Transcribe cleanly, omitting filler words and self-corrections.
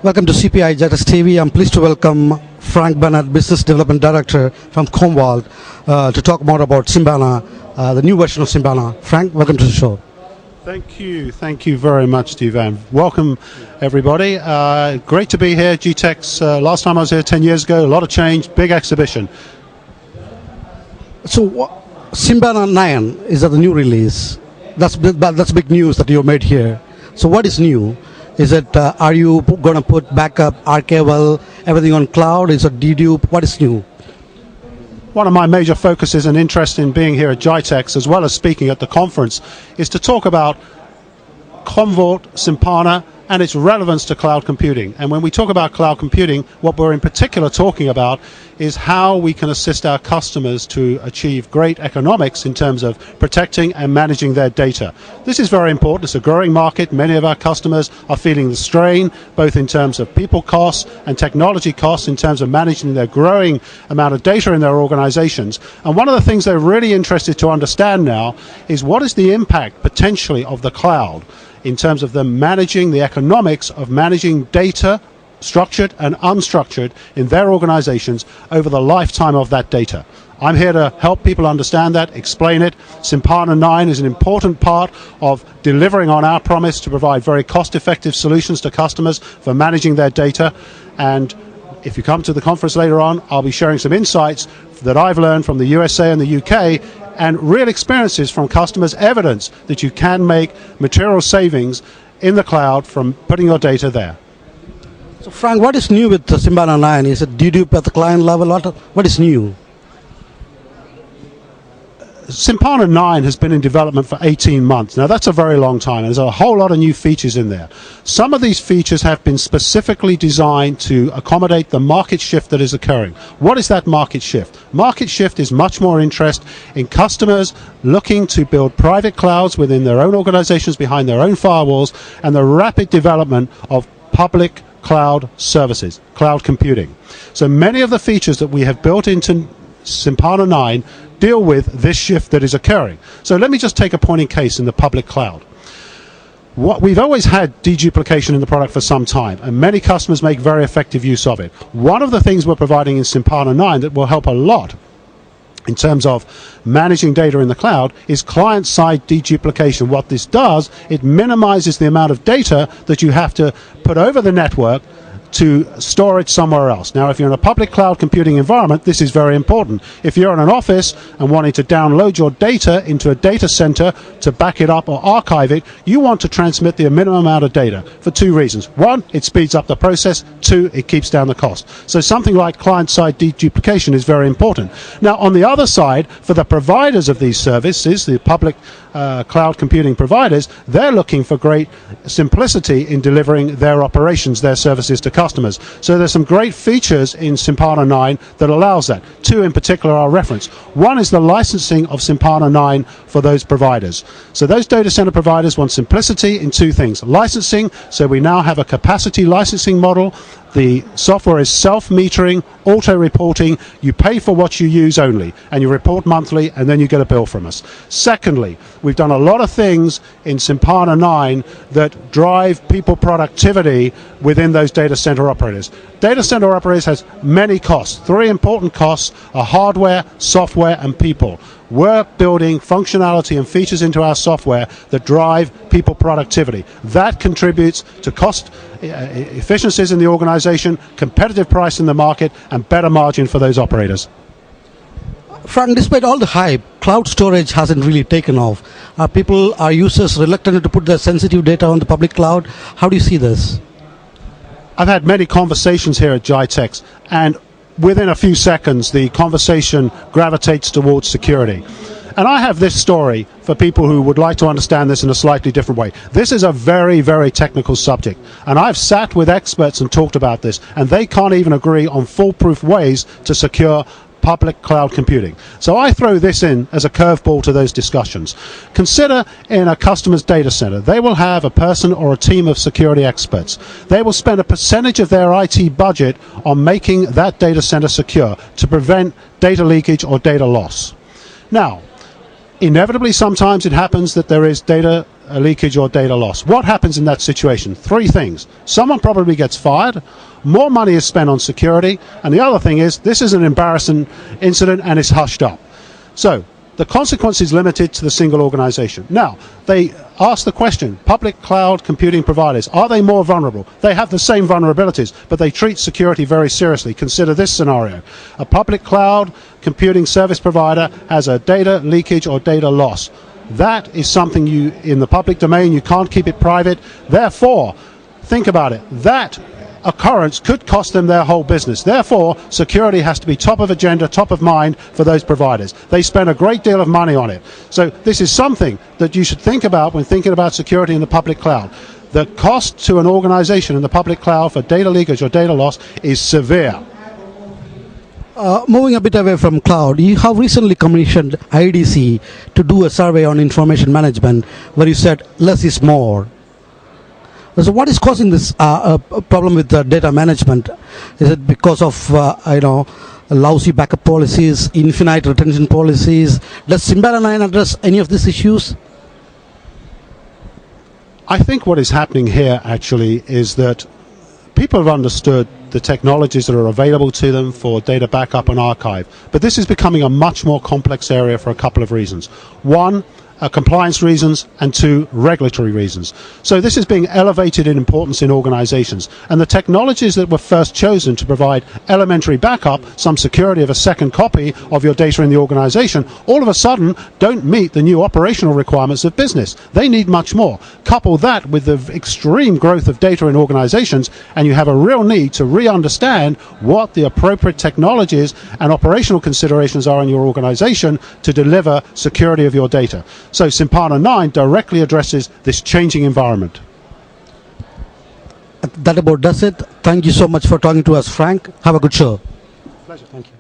Welcome to CPIATGITEX TV. I'm pleased to welcome Frank Bennett, Business Development Director from Commvault, to talk more about Symbana, the new version of Symbana. Frank, welcome to the show. Thank you very much, Divan. Welcome, everybody. Great to be here. GITEX, last time I was here 10 years ago, a lot of change, big exhibition. So, Symbana 9 is the new release. That's big news that you made here. So, what is new? Is it, are you going to put backup, archival, everything on cloud? Is it dedupe? What is new? One of my major focuses and interest in being here at GITEX, as well as speaking at the conference, is to talk about Commvault, Symbana, and its relevance to cloud computing. And when we talk about cloud computing, what we're in particular talking about is how we can assist our customers to achieve great economics in terms of protecting and managing their data. This is very important. It's a growing market. Many of our customers are feeling the strain, both in terms of people costs and technology costs, in terms of managing their growing amount of data in their organizations. And one of the things they're really interested to understand now is what is the impact potentially of the cloud in terms of them managing the economics of managing data, structured and unstructured, in their organizations over the lifetime of that data. I'm here to help people understand that, explain it. Symbana 9 is an important part of delivering on our promise to provide very cost-effective solutions to customers for managing their data. And if you come to the conference later on, I'll be sharing some insights that I've learned from the USA and the UK, and real experiences from customers, evidence that you can make material savings in the cloud from putting your data there. So Frank, what is new with the Symbana 9? Is it dedupe at the client level? What is new? Symbana 9 has been in development for 18 months. Now that's a very long time, and there's a whole lot of new features in there. Some of these features have been specifically designed to accommodate the market shift that is occurring. What is that market shift? Market shift is much more interest in customers looking to build private clouds within their own organizations, behind their own firewalls, and the rapid development of public cloud services, cloud computing. So many of the features that we have built into Symbana 9 deal with this shift that is occurring. So let me just take a point in case in the public cloud. We've always had deduplication in the product for some time, and many customers make very effective use of it. One of the things we're providing in Symbana 9 that will help a lot in terms of managing data in the cloud is client-side deduplication. What this does, it minimizes the amount of data that you have to put over the network to store it somewhere else. Now, if you're in a public cloud computing environment, this is very important. If you're in an office and wanting to download your data into a data center to back it up or archive it, you want to transmit the minimum amount of data for two reasons. One, it speeds up the process. Two, it keeps down the cost. So something like client-side deduplication is very important. Now, on the other side, for the providers of these services, the public cloud computing providers, they're looking for great simplicity in delivering their operations, their services to customers. So there's some great features in Symbana 9 that allows that. Two in particular are referenced. One is the licensing of Symbana 9 for those providers. So those data center providers want simplicity in two things. Licensing, so we now have a capacity licensing model. The software is self-metering, auto-reporting. You pay for what you use only, and you report monthly, and then you get a bill from us. Secondly, we've done a lot of things in Symbana 9 that drive people productivity within those data center operators. Data center operators has many costs. Three important costs are hardware, software, and people. we're building functionality and features into our software that drive people productivity. That contributes to cost efficiencies in the organization, competitive price in the market, and better margin for those operators. Frank, despite all the hype, cloud storage hasn't really taken off. Are users reluctant to put their sensitive data on the public cloud? How do you see this? I've had many conversations here at GITEX, and within a few seconds the conversation gravitates towards security. And I have this story for people who would like to understand this in a slightly different way. This is a very, very technical subject, and I've sat with experts and talked about this, and they can't even agree on foolproof ways to secure public cloud computing. So I throw this in as a curveball to those discussions. Consider in a customer's data center, they will have a person or a team of security experts. They will spend a percentage of their IT budget on making that data center secure to prevent data leakage or data loss. Now, inevitably sometimes it happens that there is data leakage or data loss. What happens in that situation? Three things. Someone probably gets fired, more money is spent on security, and the other thing is this is an embarrassing incident and it's hushed up. So the consequence is limited to the single organization. Now, they ask the question, public cloud computing providers, are they more vulnerable? They have the same vulnerabilities, but they treat security very seriously. Consider this scenario. A public cloud computing service provider has a data leakage or data loss. That is something in the public domain, you can't keep it private. Therefore, think about it. That occurrence could cost them their whole business. Therefore, security has to be top of agenda, top of mind for those providers. They spend a great deal of money on it. So this is something that you should think about when thinking about security in the public cloud. The cost to an organization in the public cloud for data leakage or data loss is severe. Moving a bit away from cloud, you have recently commissioned IDC to do a survey on information management where you said less is more. So what is causing this problem with data management? Is it because of lousy backup policies, infinite retention policies? Does Simbala 9 address any of these issues? I think what is happening here actually is that people have understood the technologies that are available to them for data backup and archive, but this is becoming a much more complex area for a couple of reasons. One, compliance reasons, and two, regulatory reasons. So this is being elevated in importance in organizations, and the technologies that were first chosen to provide elementary backup, some security of a second copy of your data in the organization, all of a sudden don't meet the new operational requirements of business. They need much more. Couple that with the extreme growth of data in organizations, and you have a real need to re-understand what the appropriate technologies and operational considerations are in your organization to deliver security of your data. So Simbala 9 directly addresses this changing environment. That about does it. Thank you so much for talking to us, Frank. Have a good show. Pleasure. Thank you.